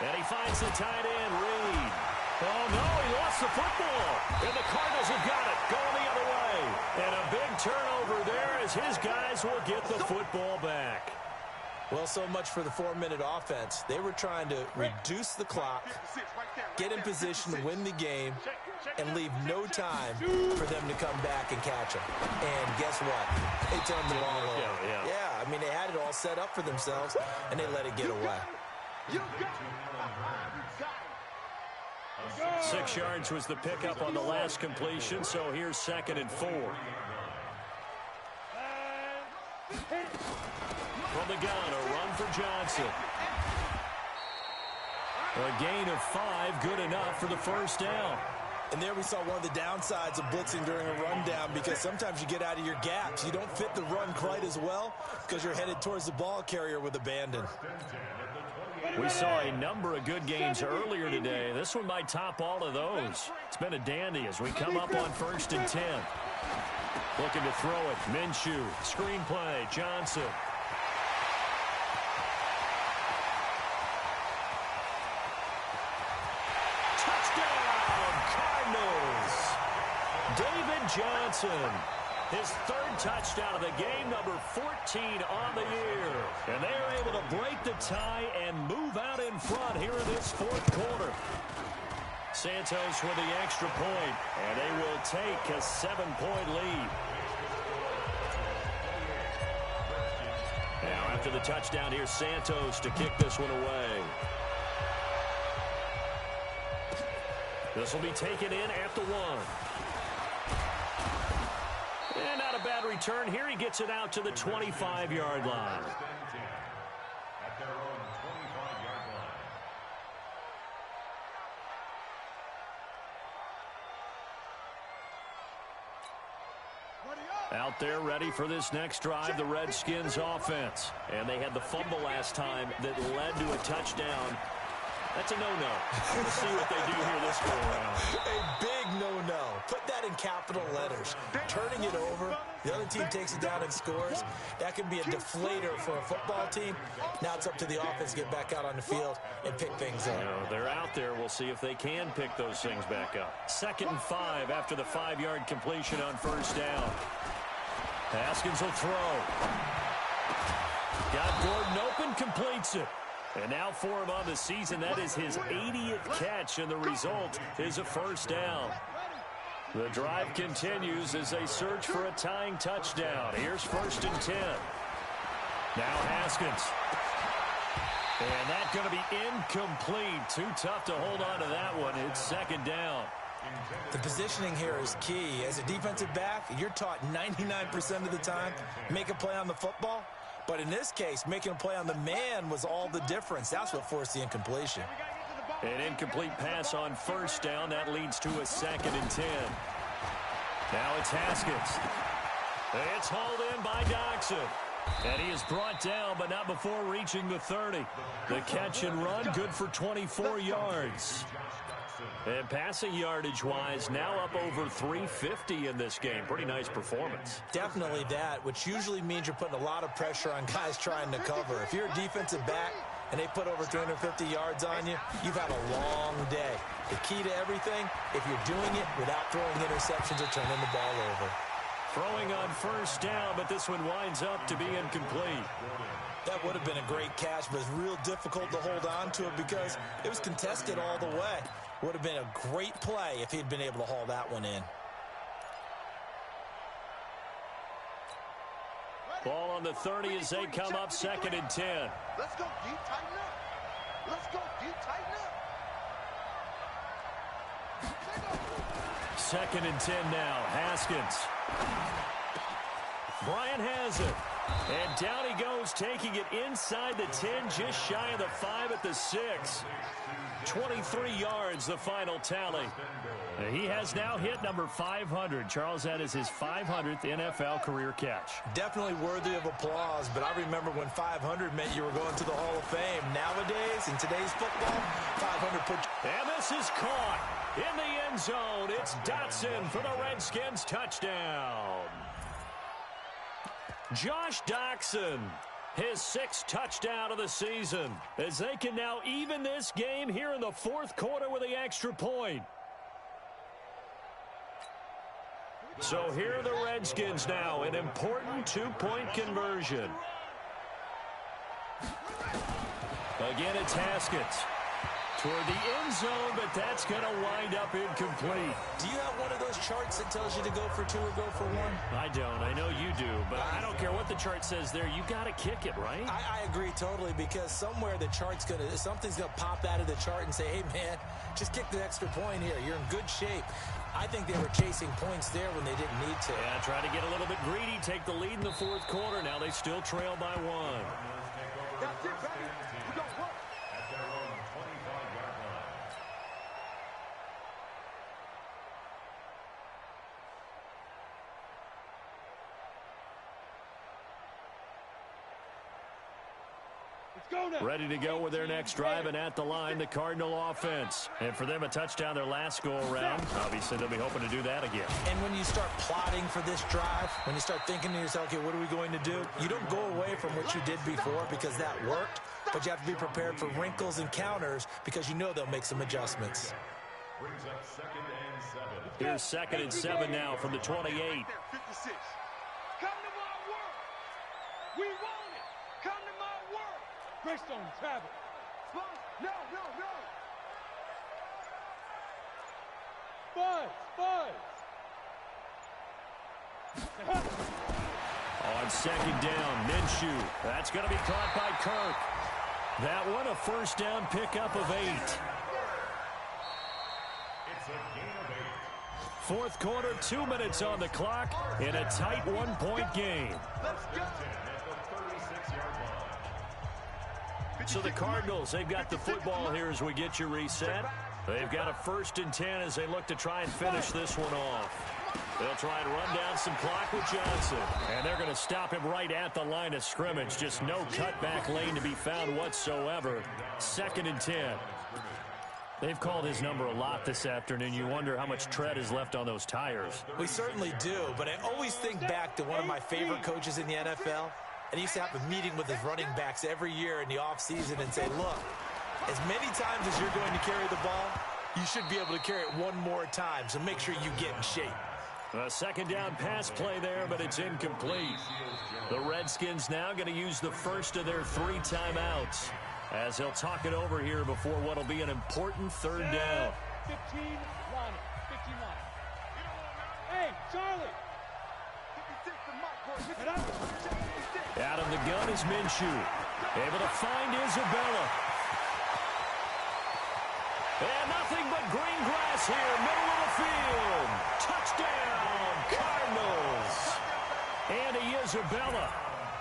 And he finds the tight end, Reed. Oh, no, he lost the football. And the Cardinals have got it, going the other way. And a big turnover there as his guys will get the football back. Well, so much for the 4-minute offense. They were trying to reduce the clock, get in position to win the game, and leave no time for them to come back and catch them. And guess what? They turned the ball over. Yeah, I mean, they had it all set up for themselves, and they let it get away. 6 yards was the pickup on the last completion, so here's 2nd and 4. From the gun, a run for Johnson. A gain of 5, good enough for the first down. And there we saw one of the downsides of blitzing during a rundown, because sometimes you get out of your gaps. You don't fit the run quite as well because you're headed towards the ball carrier with abandon. We saw a number of good games earlier today. This one might top all of those. It's been a dandy as we come up on 1st and 10. Looking to throw it. Minshew. Screen play. Johnson. Touchdown, Cardinals. David Johnson. His 3rd touchdown of the game, number 14 on the year. And they are able to break the tie and move out in front here in this 4th quarter. Santos with the extra point, and they will take a 7-point lead. Now after the touchdown, here's Santos to kick this one away. This will be taken in at the 1. And not a bad return. Here he gets it out to the 25-yard line. Out there ready for this next drive, the Redskins offense. And they had the fumble last time that led to a touchdown. That's a no-no. Let's see what they do here this go around. A big no-no. Put that in capital letters. Turning it over, the other team takes it down and scores. That can be a deflator for a football team. Now it's up to the offense to get back out on the field and pick things up. You know, they're out there. We'll see if they can pick those things back up. 2nd and 5 after the 5-yard completion on first down. Haskins will throw. Got Gordon open, completes it. And now for him on the season, that is his 80th catch, and the result is a first down. The drive continues as they search for a tying touchdown. Here's 1st and 10. Now Haskins. And that's going to be incomplete. Too tough to hold on to that one. It's 2nd down. The positioning here is key. As a defensive back, you're taught 99% of the time, make a play on the football. But in this case, making a play on the man was all the difference. That's what forced the incompletion. An incomplete pass on first down. That leads to a 2nd and 10. Now it's Haskins. It's hauled in by Doxson. And he is brought down, but not before reaching the 30. The catch and run, good for 24 yards. And passing yardage-wise, now up over 350 in this game. Pretty nice performance. Definitely that, which usually means you're putting a lot of pressure on guys trying to cover. If you're a defensive back and they put over 350 yards on you, you've had a long day. The key to everything, if you're doing it without throwing interceptions or turning the ball over. Throwing on first down, but this one winds up to be incomplete. That would have been a great catch, but it's real difficult to hold on to it because it was contested all the way. Would have been a great play if he'd been able to haul that one in. Ball on the 30 as they come up 2nd and 10. Let's go, D. Tighten up. Let's go, D. Tighten up. 2nd and 10 now. Haskins. Bryant has it. And down he goes, taking it inside the 10, just shy of the 5 at the 6. 23 yards, the final tally. He has now hit number 500. Charles, that is his 500th NFL career catch. Definitely worthy of applause, but I remember when 500 meant you were going to the Hall of Fame. Nowadays, in today's football, 500 put... And this is caught in the end zone. It's Dotson for the Redskins touchdown. Josh Doxson, his 6th touchdown of the season, as they can now even this game here in the 4th quarter with the extra point. So here are the Redskins now, an important 2-point conversion. Again, it's Haskins toward the end zone, but that's going to wind up incomplete. Do you have one of those charts that tells you to go for 2 or go for 1? I don't. I know you do, but I don't care what the chart says there. You got to kick it, right? I agree totally, because somewhere the chart's something's going to pop out of the chart and say, hey, man, just kick the extra point here. You're in good shape. I think they were chasing points there when they didn't need to. Yeah, try to get a little bit greedy, take the lead in the 4th quarter. Now they still trail by 1. That's it, baby. We got work. At their own 25-yard line. Ready to go with their next drive, and at the line, the Cardinal offense. And for them, a touchdown their last go-around. Obviously, they'll be hoping to do that again. And when you start plotting for this drive, when you start thinking to yourself, okay, what are we going to do? You don't go away from what you did before because that worked, but you have to be prepared for wrinkles and counters because you know they'll make some adjustments. Brings up 2nd and 7. Here's 2nd and 7 now from the 28. 56. Come to my work. We want it. Come to my work. Greystone, travel. No. Buzz. On 2nd down, Minshew. That's going to be caught by Kirk. That one, a first down pickup of 8. It's a gain of 8. 4th quarter, 2 minutes on the clock in a tight 1-point game. Let's go. At the 36-yard line. So the Cardinals, they've got the football here as we get you reset. They've got a 1st and 10 as they look to try and finish this one off. They'll try and run down some clock with Johnson. And they're going to stop him right at the line of scrimmage. Just no cutback lane to be found whatsoever. 2nd and 10. They've called his number a lot this afternoon. You wonder how much tread is left on those tires. We certainly do, but I always think back to one of my favorite coaches in the NFL. And he used to have a meeting with his running backs every year in the offseason and say, look, as many times as you're going to carry the ball, you should be able to carry it one more time, so make sure you get in shape. A 2nd down pass play there, but it's incomplete. The Redskins now going to use the first of their 3 timeouts as they'll talk it over here before what will be an important 3rd down. 15 line. 15 line. Hey, Charlie. Out of the gun is Minshew. Able to find Isabella. And nothing but green grass here, middle of the field. Touchdown, Cardinals. Andy Isabella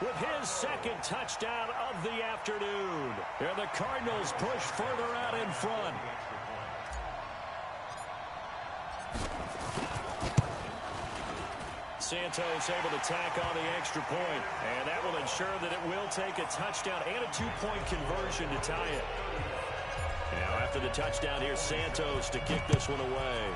with his 2nd touchdown of the afternoon. And the Cardinals push further out in front. Santos able to tack on the extra point, and that will ensure that it will take a touchdown and a 2-point conversion to tie it. Now after the touchdown, here's Santos to kick this one away.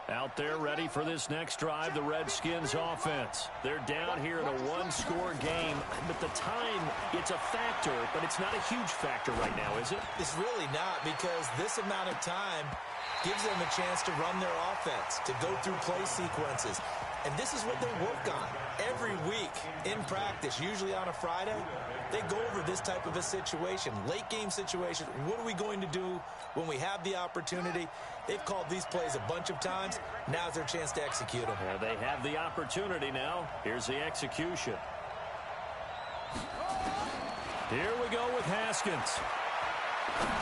Out there ready for this next drive, the Redskins offense. They're down here in a one-score game, but the time, it's a factor, but it's not a huge factor right now, is it? It's really not, because this amount of time gives them a chance to run their offense, to go through play sequences. And this is what they work on every week in practice, usually on a Friday. They go over this type of a situation, late game situation. What are we going to do when we have the opportunity? They've called these plays a bunch of times. Now's their chance to execute them. Well, they have the opportunity now. Here's the execution. Here we go with Haskins.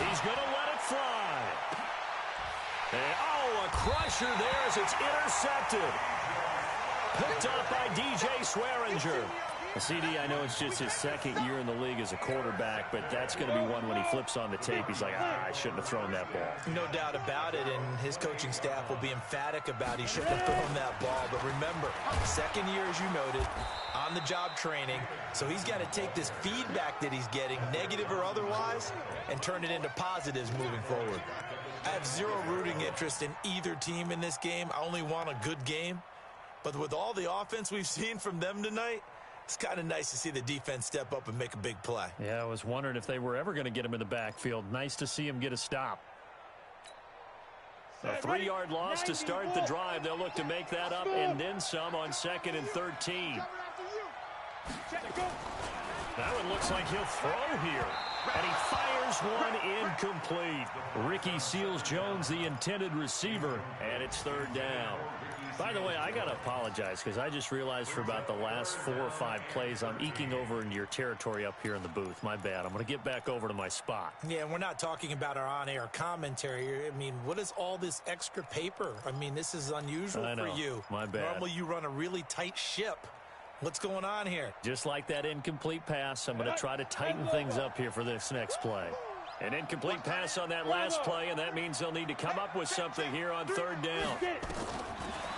He's going to let it fly. And, oh, a crusher there as it's intercepted. Picked up by DJ Swearinger. CD, I know it's just his second year in the league as a quarterback, but that's going to be one when he flips on the tape. He's like, I shouldn't have thrown that ball. No doubt about it, and his coaching staff will be emphatic about he shouldn't have thrown that ball. But remember, second year, as you noted, on-the-job training, so he's got to take this feedback that he's getting, negative or otherwise, and turn it into positives moving forward. I have zero rooting interest in either team in this game. I only want a good game. But with all the offense we've seen from them tonight, it's kind of nice to see the defense step up and make a big play. Yeah, I was wondering if they were ever going to get him in the backfield. Nice to see him get a stop. A 3-yard loss to start the drive. They'll look to make that up and then some on 2nd and 13. That one looks like he'll throw here. And he fires one incomplete. Ricky Seals-Jones, the intended receiver, and it's 3rd down. By the way, I got to apologize because I just realized for about the last 4 or 5 plays, I'm eking over into your territory up here in the booth. My bad. I'm going to get back over to my spot. Yeah, and we're not talking about our on-air commentary. I mean, what is all this extra paper? I mean, this is unusual for you. My bad. Normally you run a really tight ship. What's going on here? Just like that incomplete pass, I'm going to try to tighten things up here for this next play. An incomplete pass on that last play, and that means they'll need to come up with something here on 3rd down.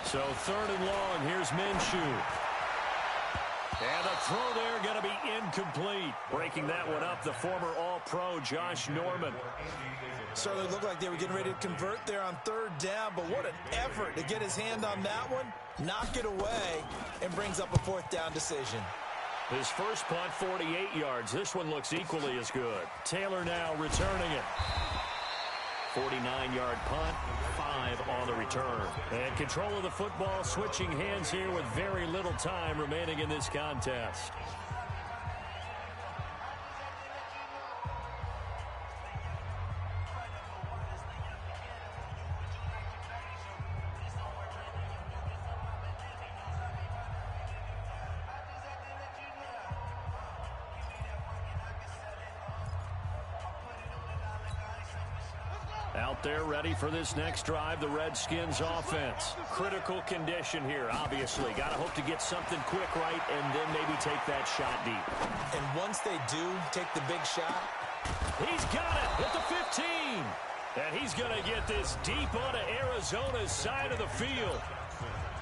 So 3rd and long, here's Minshew. And the throw there going to be incomplete. Breaking that one up, the former All-Pro Josh Norman. Certainly looked like they were getting ready to convert there on 3rd down, but what an effort to get his hand on that one, knock it away, and brings up a 4th down decision. His first punt, 48 yards. This one looks equally as good. Taylor now returning it. 49-yard punt, 5 on the return. And control of the football, switching hands here with very little time remaining in this contest. Out there ready for this next drive, the Redskins offense. Critical condition here, obviously. Got to hope to get something quick right and then maybe take that shot deep. And once they do take the big shot, he's got it at the 15. And he's going to get this deep onto Arizona's side of the field.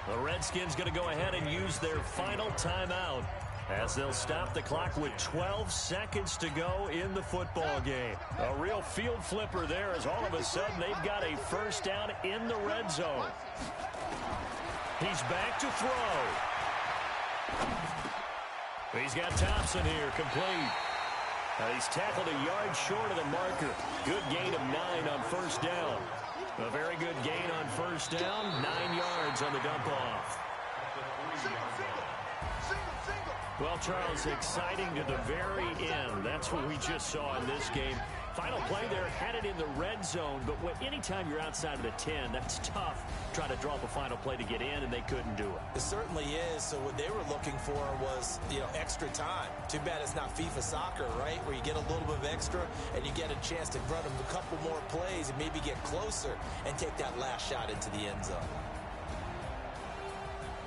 The Redskins going to go ahead and use their final timeout as they'll stop the clock with 12 seconds to go in the football game. A real field flipper there as all of a sudden they've got a 1st down in the red zone. He's back to throw. He's got Thompson here, complete. He's tackled a yard short of the marker. Good gain of 9 on 1st down. A very good gain on 1st down, 9 yards on the dump-off. Well, Charles, exciting to the very end. That's what we just saw in this game. Final play there, had it in the red zone, but anytime you're outside of the 10, that's tough. Try to draw up a final play to get in, and they couldn't do it. It certainly is. So what they were looking for was, extra time. Too bad it's not FIFA soccer, right, where you get a little bit of extra and you get a chance to run a couple more plays and maybe get closer and take that last shot into the end zone.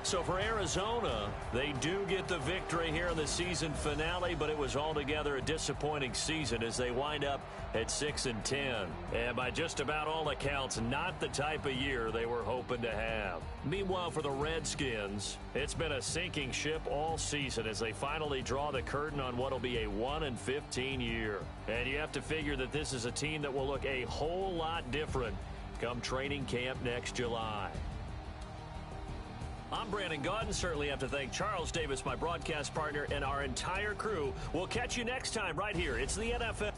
So for Arizona, they do get the victory here in the season finale, but it was altogether a disappointing season as they wind up at 6-10. And by just about all accounts, not the type of year they were hoping to have. Meanwhile, for the Redskins, it's been a sinking ship all season as they finally draw the curtain on what will be a 1-15 year. And you have to figure that this is a team that will look a whole lot different come training camp next July. I'm Brandon Gaudin. Certainly have to thank Charles Davis, my broadcast partner, and our entire crew. We'll catch you next time right here. It's the NFL.